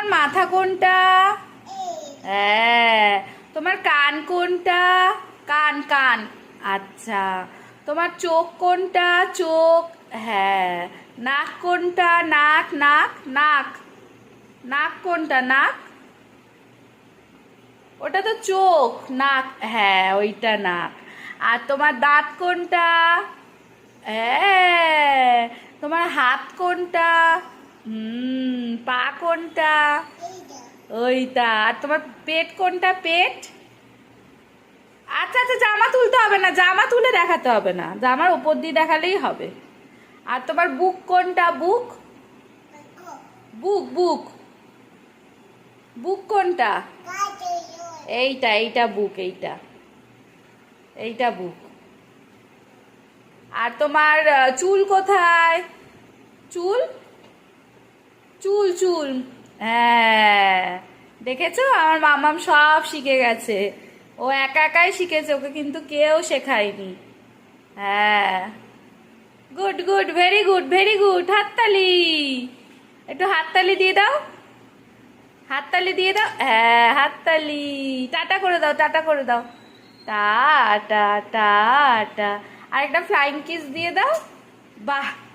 মাথা কোনটা? হ্যাঁ। তোমার কান কোনটা? কান কান। আচ্ছা। তোমার চোখ কোনটা? চোখ। হ্যাঁ। নাক কোনটা? নাক নাক নাক। নাক কোনটা? নাক। ওটা তো চোখ। নাক, হ্যাঁ ওইটা নাক। আর তোমার দাঁত কোনটা? হ্যাঁ। তোমার হাত কোনটা? পা কোনটা? ওইটা। আর তোমার পেট কোনটা? পেট। আচ্ছা আচ্ছা, জামা তুলতে হবে না, জামা তুলে দেখাতে হবে না, জামার উপর দিয়ে দেখালেই হবে। আর তোমার বুক কোনটা? বুক। বুক বুক। বুক কোনটা? এইটা এইটা বুক, এইটা এইটা বুক। আর তোমার চুল কোথায়? চুল। চুল চুল। হ্যাঁ। দেখেছো, আমার মামাম সব শিখে গেছে। ও একা একাই শিখেছে, ওকে কিন্তু কেউ শেখায়নি। হ্যাঁ। Good good, very good very good. হাততালি। একটু হাততালি দিয়ে দাও। হাততালি দিয়ে দাও। হ্যাঁ হাততালি। টাটা করে দাও, টাটা করে দাও। Tata tata. আর একটা ফ্লাইং কিস দিয়ে দাও। বাহ।